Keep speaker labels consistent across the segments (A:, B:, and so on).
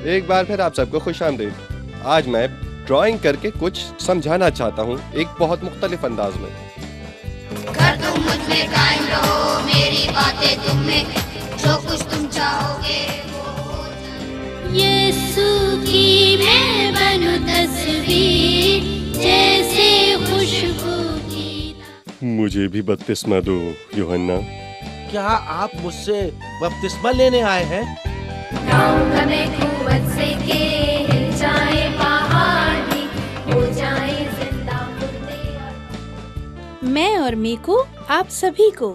A: एक बार फिर आप सबको खुशामदीद। आज मैं ड्राइंग करके कुछ समझाना चाहता हूँ एक बहुत मुख्तलिफ अंदाज में।
B: कर तुम मुझ में कायम रहो, मेरी बातें तुम में, जो कुछ तुम चाहोगे वो हो जाए। यीशु की मैं बनूं तस्वीर, जैसे खुशबू की।
A: मुझे भी बपतिस्मा दो यूहन्ना।
C: क्या आप मुझसे बपतिस्मा लेने आए हैं?
B: गाऊंगा मैं कुव्वत से के हिल जाए पहाड़ भी, हो जाए जिंदा मुर्दे।
D: मैं और मीकू आप सभी को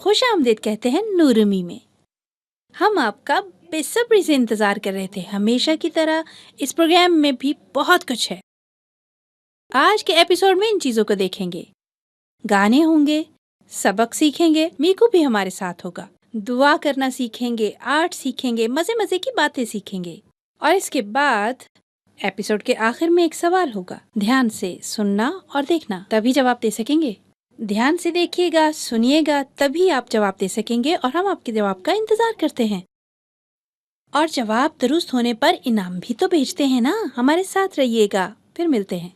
D: खुश आमदीद कहते हैं नूरमी में। हम आपका बेसब्री से इंतजार कर रहे थे। हमेशा की तरह इस प्रोग्राम में भी बहुत कुछ है। आज के एपिसोड में इन चीजों को देखेंगे, गाने होंगे, सबक सीखेंगे, मीकू भी हमारे साथ होगा, दुआ करना सीखेंगे, आर्ट सीखेंगे, मजे मजे की बातें सीखेंगे और इसके बाद एपिसोड के आखिर में एक सवाल होगा। ध्यान से सुनना और देखना, तभी जवाब दे सकेंगे। ध्यान से देखिएगा, सुनिएगा, तभी आप जवाब दे सकेंगे और हम आपके जवाब का इंतजार करते हैं। और जवाब दुरुस्त होने पर इनाम भी तो भेजते हैं ना। हमारे साथ रहिएगा, फिर मिलते हैं।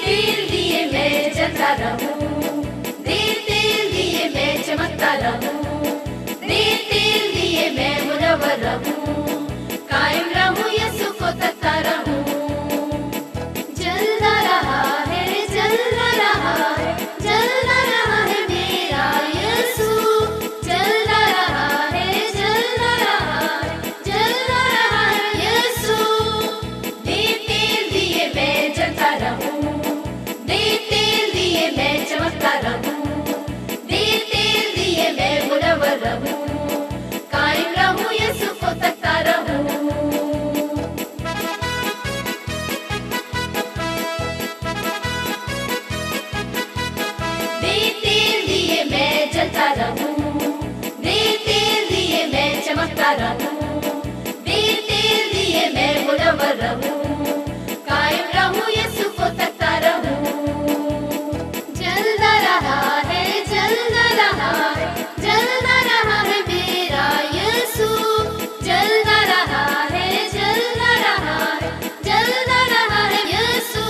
B: तेल दिए मैं जलता रहूं, तेल दिए मैं चमकता रहूं, तेल दिए मैं मुनव्वर रहूं, कायम रहूं यीशु को तकता रहूं। जलता रहा है, जलता रहा है, जलता रहा है मेरा यीशु, जलता रहा है, जलता रहा है, जलता रहा है यीशु। तेल दिए मैं जलता रहूं, तेल दिए मैं चमकता रहूं, तेल दिए मैं मुनव्वर रहूं, कायम रहूं यीशु को तकता रहूं। तेल दिए मैं जलता रहूं, तेल दिए मैं चमकता रहूं, तेल दिए मैं मुनव्वर रहूं, कायम रहूं यीशु को तकता रहूं। जलता रहा है, जलता रहा है, जलता रहा है मेरा यीशु, जलता रहा है, जलता रहा है, जलता रहा है यीशु।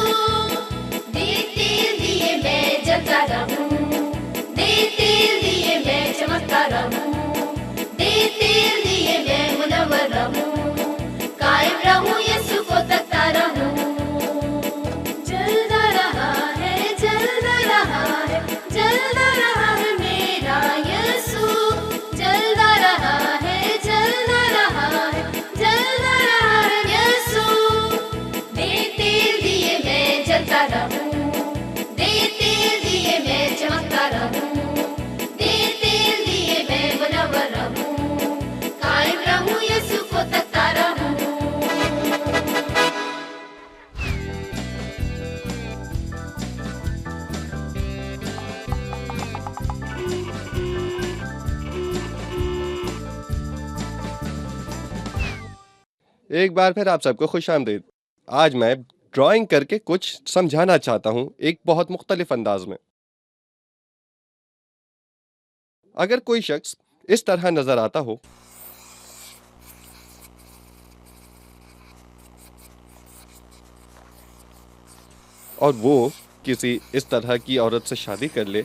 B: तेल दिए मैं जलता रहूं, तेल दिए मैं चमकता रहूं, तेल दिए मैं मुनव्वर रहूं, कायम रहूं यीशु को तकता रहूं। जलता रहा है, जलता रहा है, जलता रहा है मेरा यीशु, जलता रहा है, जलता रहा है, जलता रहा है यीशु। तेल दिए मैं जलता रहूं, तेल दिए मैं चमकता रहूं, तेल दिए मैं मुनव्वर रहूं, कायम रहूं यीशु को तकता रहूं।
A: एक बार फिर आप सबको खुशामदीद। आज मैं ड्राइंग करके कुछ समझाना चाहता हूँ एक बहुत मुख्तलिफ अंदाज में। अगर कोई शख्स इस तरह नजर आता हो और वो किसी इस तरह की औरत से शादी कर ले,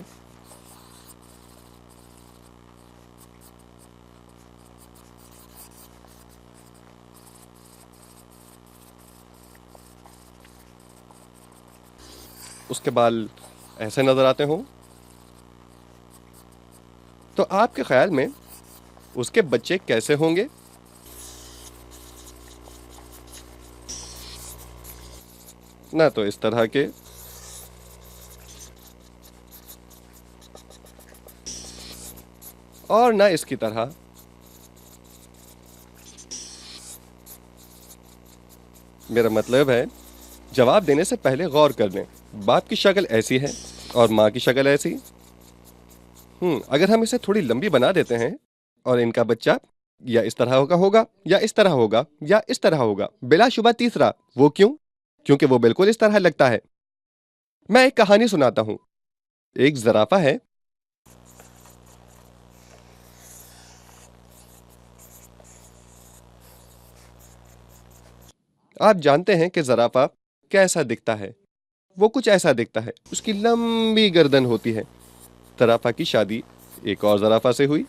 A: उसके बाल ऐसे नजर आते हों, तो आपके ख्याल में उसके बच्चे कैसे होंगे? ना तो इस तरह के, और ना इसकी तरह। मेरा मतलब है, जवाब देने से पहले गौर कर लें। बाप की शक्ल ऐसी है और माँ की शक्ल ऐसी। अगर हम इसे थोड़ी लंबी बना देते हैं और इनका बच्चा या इस तरह का होगा या इस तरह होगा या इस तरह होगा, बिलाशुबा तीसरा। वो क्यों? क्योंकि वो बिल्कुल इस तरह लगता है। मैं एक कहानी सुनाता हूं। एक ज़राफ़ा है। आप जानते हैं कि ज़राफ़ा कैसा दिखता है? वो कुछ ऐसा दिखता है। उसकी लंबी गर्दन होती है। ज़राफ़ा की शादी एक और ज़राफ़ा से हुई।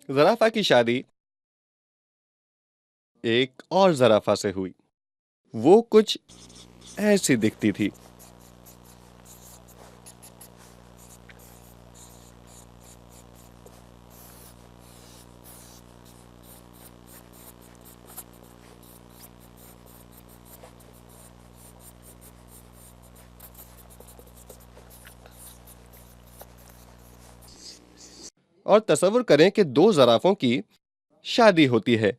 A: ज़राफ़ा की शादी एक और ज़राफ़ा से हुई। वो कुछ ऐसी दिखती थी। और तसव्वुर करें कि दो ज़राफ़ों की शादी होती है,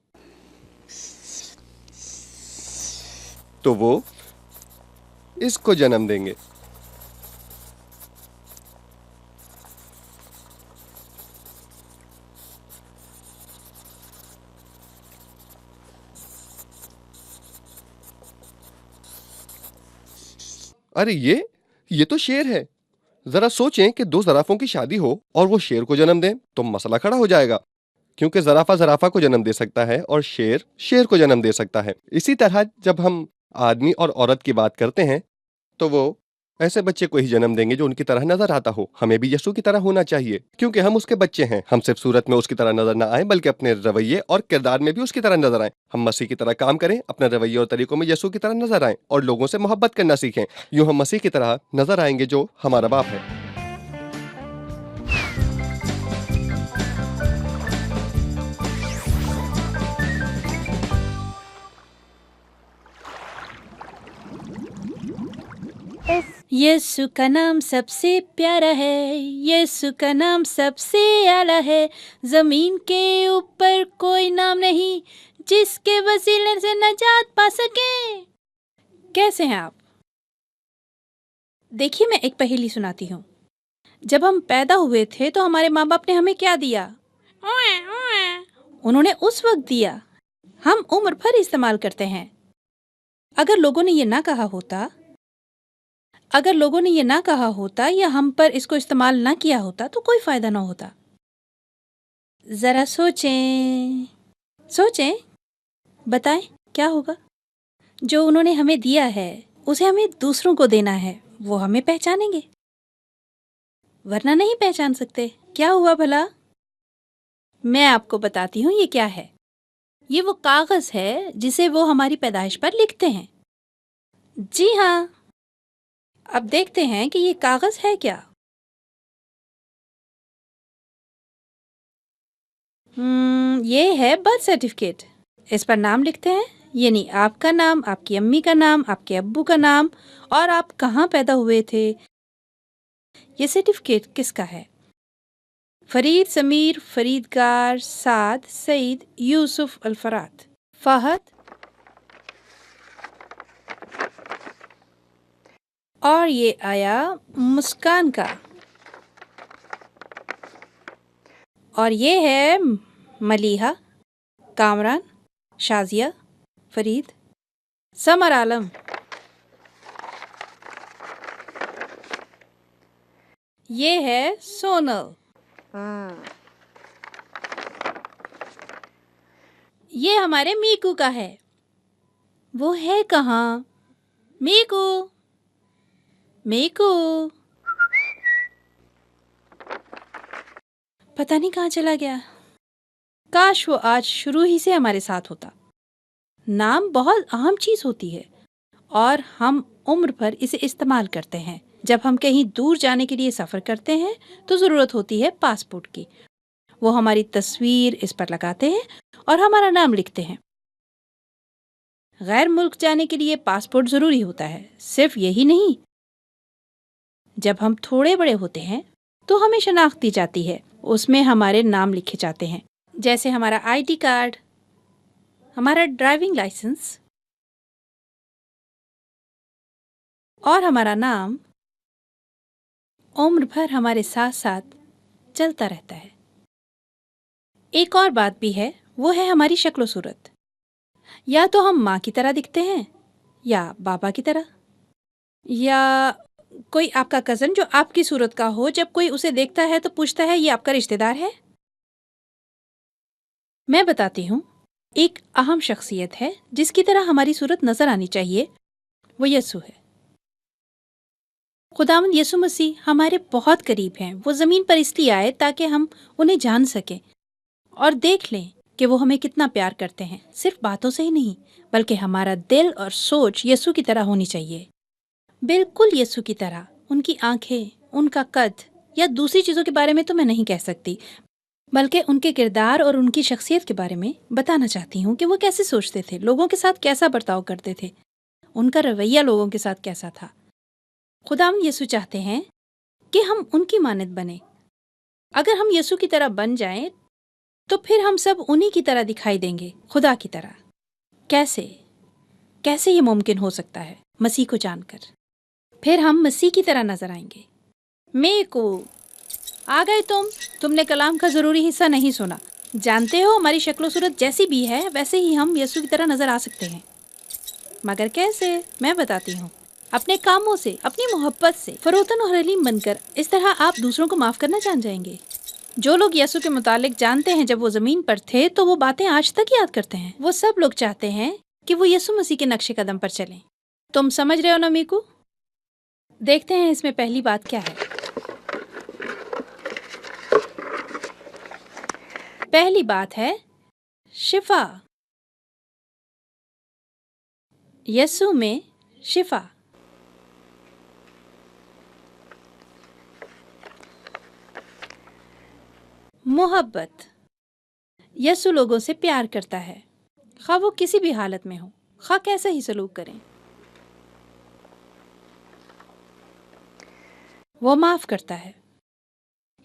A: तो वो इसको जन्म देंगे। अरे ये तो शेर है। जरा सोचें कि दो ज़राफ़ों की शादी हो और वो शेर को जन्म दें, तो मसला खड़ा हो जाएगा। क्योंकि ज़राफ़ा ज़राफ़ा को जन्म दे सकता है और शेर शेर को जन्म दे सकता है। इसी तरह जब हम आदमी और औरत की बात करते हैं, तो वो ऐसे बच्चे को ही जन्म देंगे जो उनकी तरह नज़र आता हो। हमें भी यीशु की तरह होना चाहिए, क्योंकि हम उसके बच्चे हैं। हम सिर्फ सूरत में उसकी तरह नज़र ना आएँ, बल्कि अपने रवैये और किरदार में भी उसकी तरह नज़र आएँ। हम मसीह की तरह काम करें, अपने रवैये और तरीकों में यीशु की तरह नज़र आएँ और लोगों से मोहब्बत करना सीखें। यूँ हम मसीह की तरह नज़र आएँगे जो हमारा बाप है।
D: यीशु का नाम सबसे प्यारा है, यीशु का नाम सबसे आला है। जमीन के ऊपर कोई नाम नहीं जिसके वसीले से नजात पा सके। कैसे हैं आप? देखिए, मैं एक पहेली सुनाती हूँ। जब हम पैदा हुए थे तो हमारे माँ बाप ने हमें क्या दिया? उन्होंने उस वक्त दिया। हम उम्र भर इस्तेमाल करते हैं। अगर लोगों ने ये ना कहा होता, या हम पर इसको इस्तेमाल ना किया होता, तो कोई फायदा ना होता। जरा सोचें, बताएं क्या होगा? जो उन्होंने हमें दिया है, उसे हमें दूसरों को देना है। वो हमें पहचानेंगे, वरना नहीं पहचान सकते। क्या हुआ भला? मैं आपको बताती हूँ ये क्या है। ये वो कागज है जिसे वो हमारी पैदाइश पर लिखते हैं। जी हाँ। अब देखते हैं कि ये कागज है क्या। ये है बर्थ सर्टिफिकेट। इस पर नाम लिखते हैं, यानी आपका नाम, आपकी अम्मी का नाम, आपके अब्बू का नाम और आप कहाँ पैदा हुए थे। ये सर्टिफिकेट किसका है? फरीद, समीर, फरीदगार, साद, सईद, यूसुफ, अल्फरात, फहद और ये आया मुस्कान का। और ये है मलीहा, कामरान, शाजिया, फरीद, समर आलम। ये है सोनल। ये हमारे मीकू का है। वो है कहाँ? मीकू, मीकू पता नहीं कहाँ चला गया। काश वो आज शुरू ही से हमारे साथ होता। नाम बहुत अहम चीज होती है और हम उम्र भर इसे इस्तेमाल करते हैं। जब हम कहीं दूर जाने के लिए सफ़र करते हैं तो ज़रूरत होती है पासपोर्ट की। वो हमारी तस्वीर इस पर लगाते हैं और हमारा नाम लिखते हैं। गैर मुल्क जाने के लिए पासपोर्ट ज़रूरी होता है। सिर्फ यही नहीं, जब हम थोड़े बड़े होते हैं तो हमें शनाख्त दी जाती है। उसमें हमारे नाम लिखे जाते हैं, जैसे हमारा आईडी कार्ड, हमारा ड्राइविंग लाइसेंस और हमारा नाम उम्र भर हमारे साथ साथ चलता रहता है। एक और बात भी है, वो है हमारी शक्ल सूरत। या तो हम माँ की तरह दिखते हैं या बाबा की तरह, या कोई आपका कज़न जो आपकी सूरत का हो, जब कोई उसे देखता है तो पूछता है ये आपका रिश्तेदार है। मैं बताती हूँ, एक अहम शख्सियत है जिसकी तरह हमारी सूरत नजर आनी चाहिए, वो यीशु है। खुदावंद यीशु मसीह हमारे बहुत करीब हैं। वो ज़मीन पर इसलिए आए ताकि हम उन्हें जान सकें और देख लें कि वो हमें कितना प्यार करते हैं। सिर्फ बातों से ही नहीं, बल्कि हमारा दिल और सोच यीशु की तरह होनी चाहिए, बिल्कुल यीशु की तरह। उनकी आंखें, उनका कद या दूसरी चीज़ों के बारे में तो मैं नहीं कह सकती, बल्कि उनके किरदार और उनकी शख्सियत के बारे में बताना चाहती हूँ कि वो कैसे सोचते थे, लोगों के साथ कैसा बर्ताव करते थे, उनका रवैया लोगों के साथ कैसा था। खुदावंद यीशु चाहते हैं कि हम उनकी मानद बने। अगर हम यीशु की तरह बन जाएं, तो फिर हम सब उन्हीं की तरह दिखाई देंगे, खुदा की तरह। कैसे ये मुमकिन हो सकता है? मसीह को जानकर फिर हम मसीह की तरह नजर आएंगे। मेको आ गए तुमने कलाम का जरूरी हिस्सा नहीं सुना। जानते हो, हमारी शक्ल सूरत जैसी भी है वैसे ही हम यीशु की तरह नजर आ सकते हैं। मगर कैसे? मैं बताती हूँ। अपने कामों से, अपनी मोहब्बत से फरोतन और हलीम बनकर। इस तरह आप दूसरों को माफ करना जान जाएंगे। जो लोग यीशु के मुतालिक जानते हैं, जब वो जमीन पर थे तो वो बातें आज तक याद करते हैं। वो सब लोग चाहते हैं कि वो यीशु मसीह के नक्शे कदम पर चलें। तुम समझ रहे हो ना मीकू? देखते हैं इसमें पहली बात क्या है। पहली बात है शिफा। यीशु में शिफा। मोहब्बत। यीशु लोगों से प्यार करता है, खा वो किसी भी हालत में हो, खा कैसा ही सलूक करें। वो माफ करता है।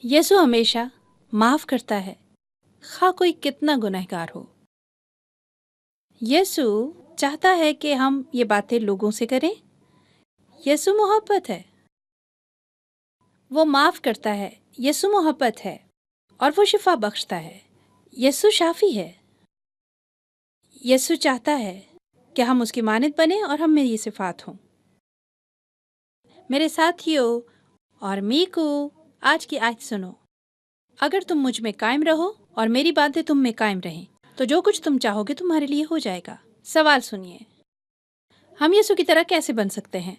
D: यीशु हमेशा माफ करता है, खा कोई कितना गुनहगार हो। यीशु चाहता है कि हम ये बातें लोगों से करें। यीशु मोहब्बत है, वो माफ करता है। यीशु मोहब्बत है और वो शिफा बख्शता है। यीशु शाफी है। यीशु चाहता है कि हम उसकी मानद बने और हम में ये सिफात हों। मेरे साथियों और मीकू, आज की आयत सुनो। अगर तुम मुझ में कायम रहो और मेरी बातें तुम में कायम रहें, तो जो कुछ तुम चाहोगे तुम्हारे लिए हो जाएगा। सवाल सुनिए, हम यीशु की तरह कैसे बन सकते हैं?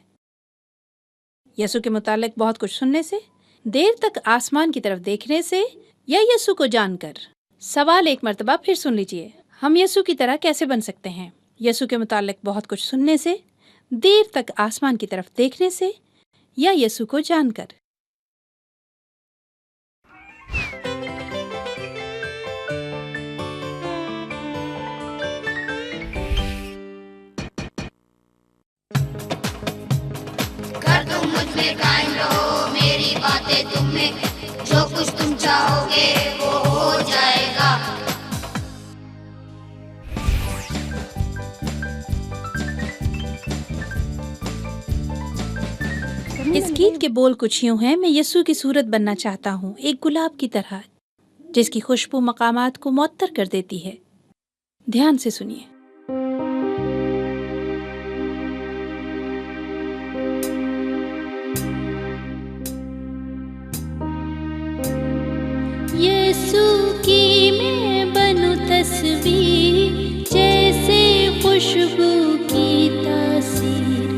D: यीशु के मुतालिक बहुत कुछ सुनने से, देर तक आसमान की तरफ देखने से, या यीशु को जानकर? सवाल एक मर्तबा फिर सुन लीजिए। हम यीशु की तरह कैसे बन सकते हैं? यीशु के मुतालिक बहुत कुछ सुनने से, देर तक आसमान की तरफ देखने से, या यीशु को जानकर?
B: कर तुम मुझ में कायम रहो, मेरी बातें तुम में, जो कुछ तुम चाहोगे वो हो जाएगा।
D: इस गीत के बोल कुछ यूं हैं। मैं यीशु की सूरत बनना चाहता हूँ, एक गुलाब की तरह जिसकी खुशबू मकामात को मुअत्तर कर देती है। ध्यान से सुनिए।
E: यीशु की मैं बनूं तस्वीर, जैसे खुशबू की तासीर।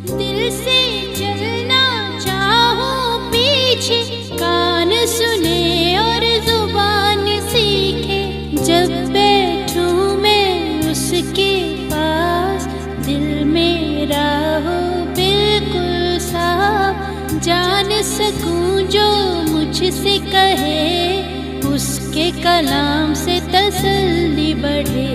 E: दिल से चलना चाहूं पीछे, कान सुने और जुबान सीखे। जब बैठूं मैं उसके पास, दिल मेरा हो बिल्कुल साफ। जान सकूं जो मुझसे कहे, उसके कलाम से तसल्ली बढ़े।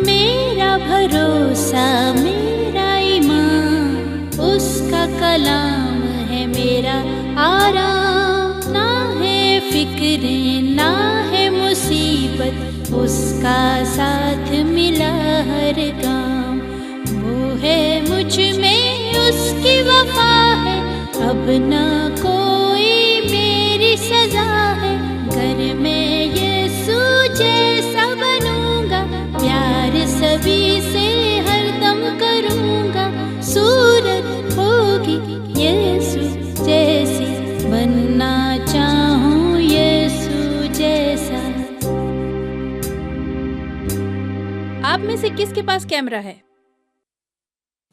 E: मेरा भरोसा, मेरा ईमान, उसका कलाम है मेरा आराम। ना है फिक्रें, ना है मुसीबत, उसका साथ मिला हर काम। वो है मुझ में, उसकी वफा है, अब ना कोई
D: में से किसके पास कैमरा है?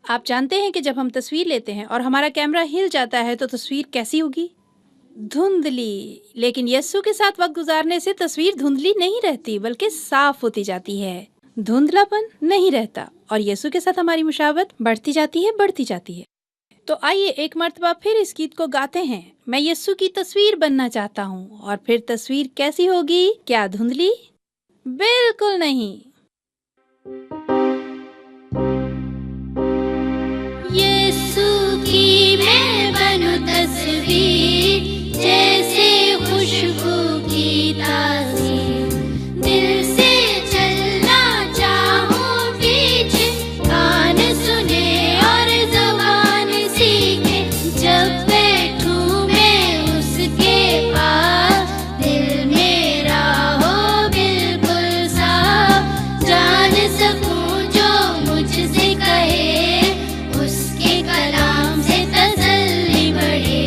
D: आप जानते हैं कि जब हम तस्वीर लेते हैं और हमारा कैमरा हिल जाता है तो तस्वीर कैसी होगी? धुंधली। लेकिन यस्सु के साथ वक्त गुजारने से तस्वीर धुंधली नहीं रहती बल्कि साफ होती जाती है। धुंधलापन नहीं रहता और यस्सु के साथ हमारी मुशाबत बढ़ती जाती है। तो आइए एक मर्तबा फिर इस गीत को गाते हैं। मैं यस्सु की तस्वीर बनना चाहता हूँ। और फिर तस्वीर कैसी होगी? क्या धुंधली? बिल्कुल नहीं।
E: यीशु की मैं बनूं तस्वीर, जैसे खुशबू की तासीर, दिल से चलना चाहूं पीछे, कान सुने और ज़बान सीखे, जब बैठूं मैं उसके पास, दिल मेरा हो बिल्कुल साफ, जान सकूं जो मुझसे कहे, उसके कलाम से तसल्ली बढ़े,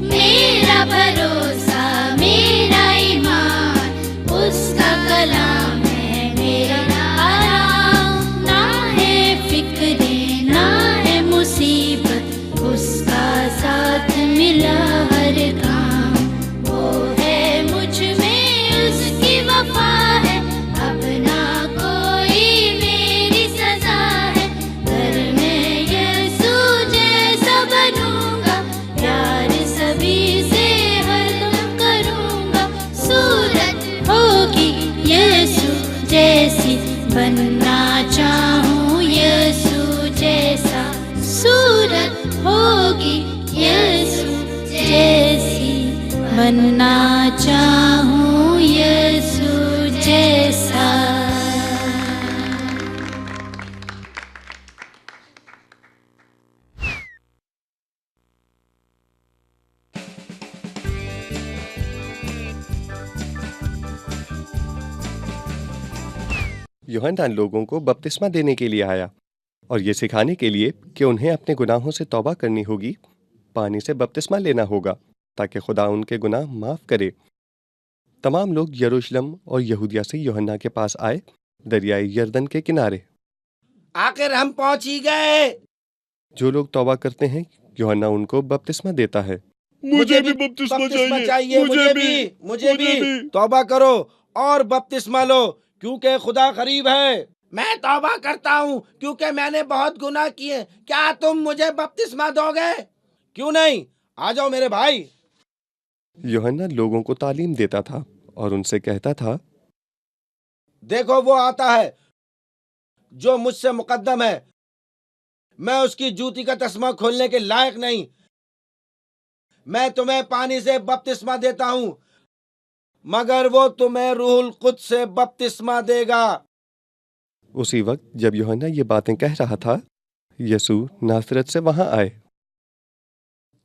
E: मेरा भरोसा मेरा ईमान, उसका कलाम है मेरा आराम, ना है फिक्रे ना है मुसीबत, उसका साथ मिला हर काम, वो है मुझ में उसकी वफा है, अब ना कोई मेरी सजा है, घर में यीशु जैसा बनूंगा, प्यार सभी से हरदम करूंगा, सूरत होगी यीशु जैसी, बनना चाहूं यीशु जैसा, सूरत होगी यीशु जैसी, बनना चाहूं यीशु जैसा।
A: यूहन्ना लोगों को बपतिस्मा देने के लिए आया और ये सिखाने के लिए कि उन्हें अपने गुनाहों से तौबा करनी होगी, पानी से बपतिस्मा लेना होगा ताकि खुदा उनके गुनाह माफ करे। तमाम लोग यरूशलेम और यहूदिया से यूहन्ना के पास आए, दरियाई यरदन के किनारे।
C: आखिर हम पहुंच ही गए।
A: जो लोग तौबा करते हैं, यूहन्ना उनको बपतिस्मा देता है।
C: मुझे भी बपतिस्मा चाहिए। मुझे भी तौबा करो और बपतिस्मा लो, क्योंकि खुदा करीब है। मैं तौबा करता हूँ क्योंकि मैंने बहुत गुनाह किए। क्या तुम मुझे बपतिस्मा दोगे? क्यों नहीं, आ जाओ मेरे भाई।
A: यूहन्ना लोगों को तालीम देता था और उनसे कहता था,
C: देखो वो आता है जो मुझसे मुकद्दम है, मैं उसकी जूती का तस्मा खोलने के लायक नहीं। मैं तुम्हें पानी से बपतिस्मा देता हूँ, मगर वो तुम्हें रूहुल कुद्स से बपतिस्मा देगा।
A: उसी वक्त जब यूहन्ना ये बातें कह रहा था, यीशु नासरत से वहां आए।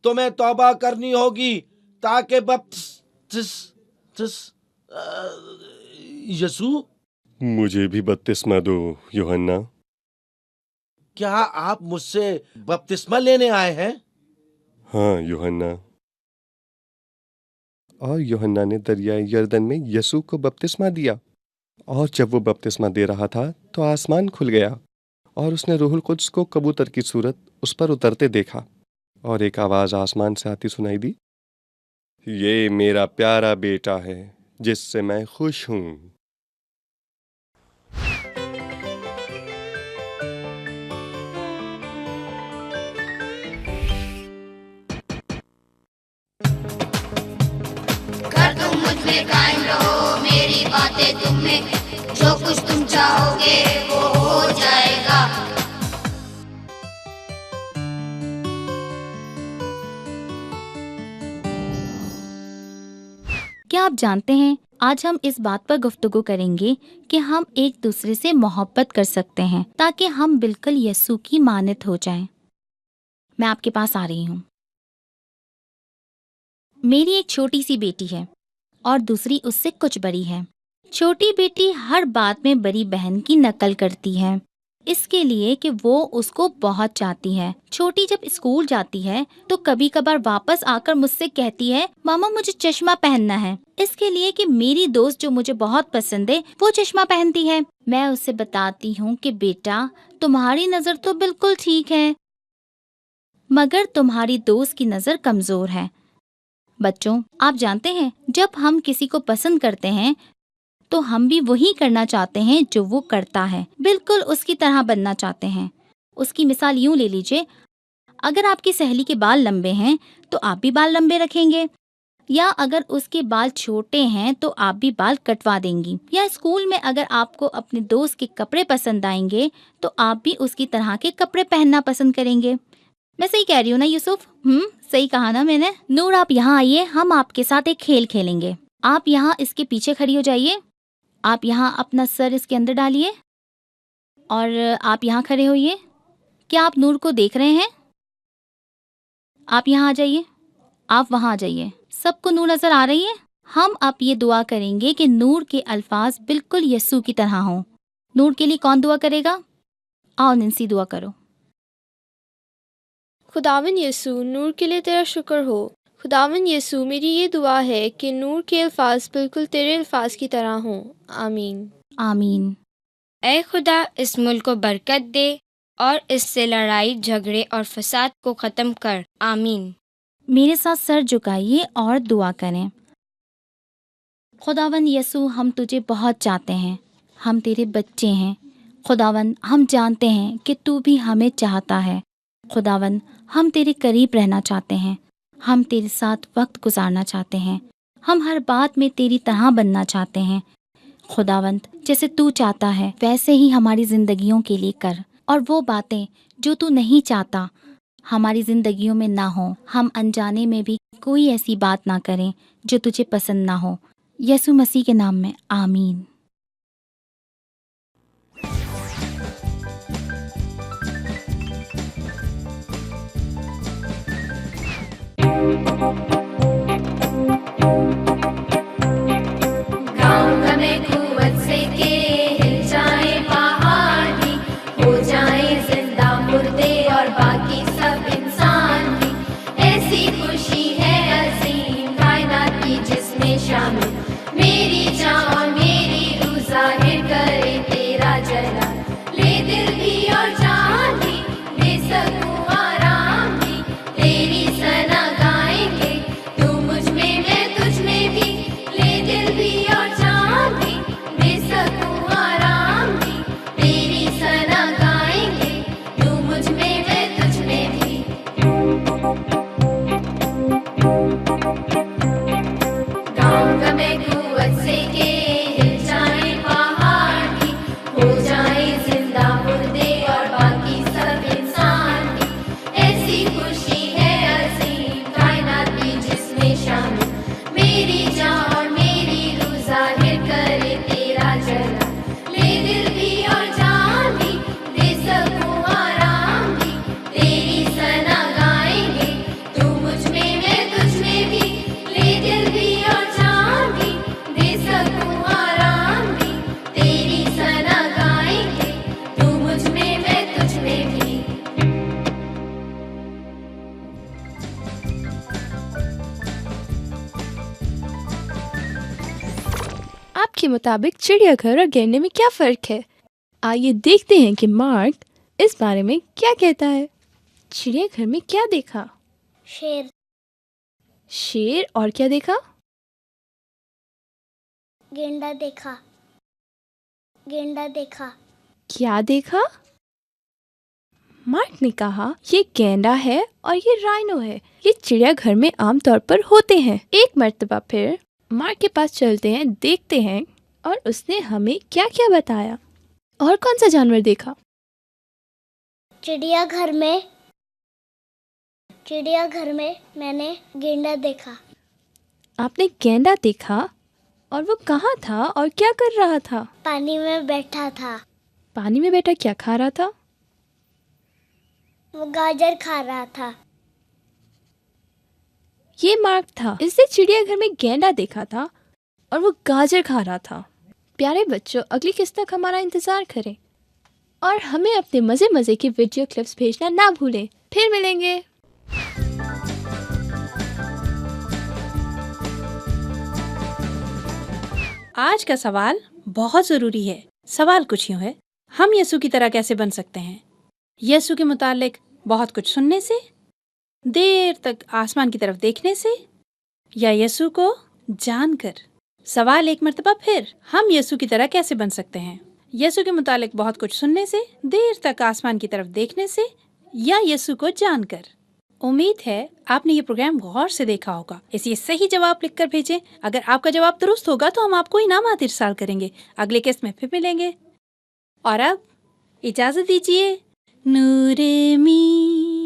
C: तुम्हें तौबा करनी होगी ताकि यीशु,
A: मुझे भी बपतिस्मा दो यूहन्ना।
C: क्या आप मुझसे बपतिस्मा लेने आए हैं?
A: हाँ यूहन्ना। और यूहन्ना ने दरियाए यरदन में यीशु को बपतिस्मा दिया। और जब वो बपतिस्मा दे रहा था तो आसमान खुल गया और उसने रूहुल कुद्स को कबूतर की सूरत उस पर उतरते देखा और एक आवाज आसमान से आती सुनाई दी, ये मेरा प्यारा बेटा है जिससे मैं खुश हूं।
B: कर तुम मुझ में कायम रहो, मेरी बातें तुम में, जो कुछ तुम चाहोगे वो हो जाएगा।
F: क्या आप जानते हैं, आज हम इस बात पर गुफ्तगू करेंगे कि हम एक दूसरे से मोहब्बत कर सकते हैं ताकि हम बिल्कुल यीशु की मानत हो जाएं। मैं आपके पास आ रही हूँ। मेरी एक छोटी सी बेटी है और दूसरी उससे कुछ बड़ी है। छोटी बेटी हर बात में बड़ी बहन की नकल करती है। इसके लिए कि वो उसको बहुत चाहती है। छोटी जब स्कूल जाती है तो कभी कभार वापस आकर मुझसे कहती है, मामा मुझे चश्मा पहनना है, इसके लिए कि मेरी दोस्त जो मुझे बहुत पसंद है वो चश्मा पहनती है। मैं उसे बताती हूँ कि बेटा तुम्हारी नजर तो बिल्कुल ठीक है, मगर तुम्हारी दोस्त की नजर कमजोर है। बच्चों, आप जानते हैं जब हम किसी को पसंद करते हैं तो हम भी वही करना चाहते हैं जो वो करता है, बिल्कुल उसकी तरह बनना चाहते हैं। उसकी मिसाल यूं ले लीजिए, अगर आपकी सहेली के बाल लंबे हैं तो आप भी बाल लंबे रखेंगे, या अगर उसके बाल छोटे हैं तो आप भी बाल कटवा देंगी, या स्कूल में अगर आपको अपने दोस्त के कपड़े पसंद आएंगे तो आप भी उसकी तरह के कपड़े पहनना पसंद करेंगे। मैं सही कह रही हूँ ना यूसुफ? सही कहा ना मैंने? नूर, आप यहाँ आइए, हम आपके साथ एक खेल खेलेंगे। आप यहाँ इसके पीछे खड़ी हो जाइए, आप यहाँ अपना सर इसके अंदर डालिए और आप यहाँ खड़े होइए। क्या आप नूर को देख रहे हैं? आप यहाँ आ जाइए, आप वहाँ आ जाइए। सबको नूर नजर आ रही है? हम अब ये दुआ करेंगे कि नूर के अल्फाज बिल्कुल यस्सू की तरह हों। नूर के लिए कौन दुआ करेगा? आओ निंसी, दुआ करो।
G: खुदावन यीशु, नूर के लिए तेरा शुक्र हो। खुदावन यीशु, मेरी ये दुआ है कि नूर के अल्फाज बिल्कुल तेरे अल्फाज की तरह हों। आमीन।
F: आमीन।
H: ऐ खुदा, इस मुल्क को बरकत दे और इससे लड़ाई झगड़े और फसाद को ख़त्म कर। आमीन।
F: मेरे साथ सर झुकाइए और दुआ करें। खुदावन यीशु, हम तुझे बहुत चाहते हैं, हम तेरे बच्चे हैं। खुदावन, हम जानते हैं कि तू भी हमें चाहता है। खुदावन, हम तेरे करीब रहना चाहते हैं, हम तेरे साथ वक्त गुजारना चाहते हैं, हम हर बात में तेरी तरह बनना चाहते हैं। खुदावंत, जैसे तू चाहता है वैसे ही हमारी जिंदगियों के लिए कर, और वो बातें जो तू नहीं चाहता हमारी जिंदगियों में ना हो। हम अनजाने में भी कोई ऐसी बात ना करें जो तुझे पसंद ना हो। यीशु मसीह के नाम में आमीन।
B: गाँव में कुवत से के हिल जाए पहाड़ भी, हो जाए जिंदा मुर्दे और बाकी सब इंसान भी। ऐसी खुशी है अजीम कायनात की जिसमें शामिल मेरी जान और मेरी रूह जाहिर करे तेरा जलाल। ले दिल भी और जान भी, ले सकूं आराम भी, तेरी सना गाएंगे। तू मुझ में मैं तुझ में भी, ले दिल भी और जान भी, ले सकूं आराम भी, तेरी सना गाएंगे। तू मुझ में मैं तुझ में भी। गाँव में कुवत से के हिल जाए पहाड़ भी, हो जाए जिंदा मुर्दे और बाकी सब इंसान भी। ऐसी खुशी है अजीम कायनात की जिसमें शामिल मेरी जान और मेरी रूह जाहिर करे तेरा जलाल। ले दिल भी और जान भी, दे सकूं आराम भी, तेरी सना गाएंगे। तू मुझ में मैं तुझ में भी, ले दिल भी और जान भी, दे सकूं आराम भी, तेरी सना गाएंगे। तू मुझ में मैं तुझ में भी।
G: आपके मुताबिक चिड़ियाघर और गैंडे में क्या फ़र्क है? आइए देखते हैं कि मार्क इस बारे में क्या कहता है। चिड़ियाघर में क्या देखा?
E: शेर।
G: शेर, और क्या देखा?
E: गेंडा देखा। गेंडा देखा।
G: क्या देखा? मार्क ने कहा ये गैंडा है और ये राइनो है। ये चिड़ियाघर में आमतौर पर होते हैं। एक मर्तबा फिर मार्क के पास चलते हैं, देखते हैं और उसने हमें क्या क्या बताया। और कौन सा जानवर देखा?
E: चिड़ियाघर में मैंने गेंडा देखा।
G: आपने गैंडा देखा, और वो कहाँ था और क्या कर रहा था?
E: पानी में बैठा था।
G: पानी में बैठा क्या खा रहा था?
E: वो गाजर खा रहा था।
G: ये मार्क था, इसने चिड़ियाघर में गैंडा देखा था और वो गाजर खा रहा था। प्यारे बच्चों, अगली किस्त तक हमारा इंतजार करें। और हमें अपने मज़े मज़े के वीडियो क्लिप्स भेजना ना भूलें। फिर मिलेंगे।
D: आज का सवाल बहुत ज़रूरी है। सवाल कुछ यूँ है, हम यीशु की तरह कैसे बन सकते हैं? यीशु के मुतालिक बहुत कुछ सुनने से, देर तक आसमान की तरफ देखने से, या यीशु को जानकर? सवाल एक मर्तबा फिर, हम यीशु की तरह कैसे बन सकते हैं? यीशु के मुतालिक बहुत कुछ सुनने से, देर तक आसमान की तरफ देखने से, या यीशु को जानकर? उम्मीद है आपने ये प्रोग्राम गौर से देखा होगा। इसलिए सही जवाब लिखकर भेजें। अगर आपका जवाब दुरुस्त होगा तो हम आपको इनामात इरसाल करेंगे। अगले किस्त में फिर मिलेंगे। और अब इजाजत दीजिए। नूर मी।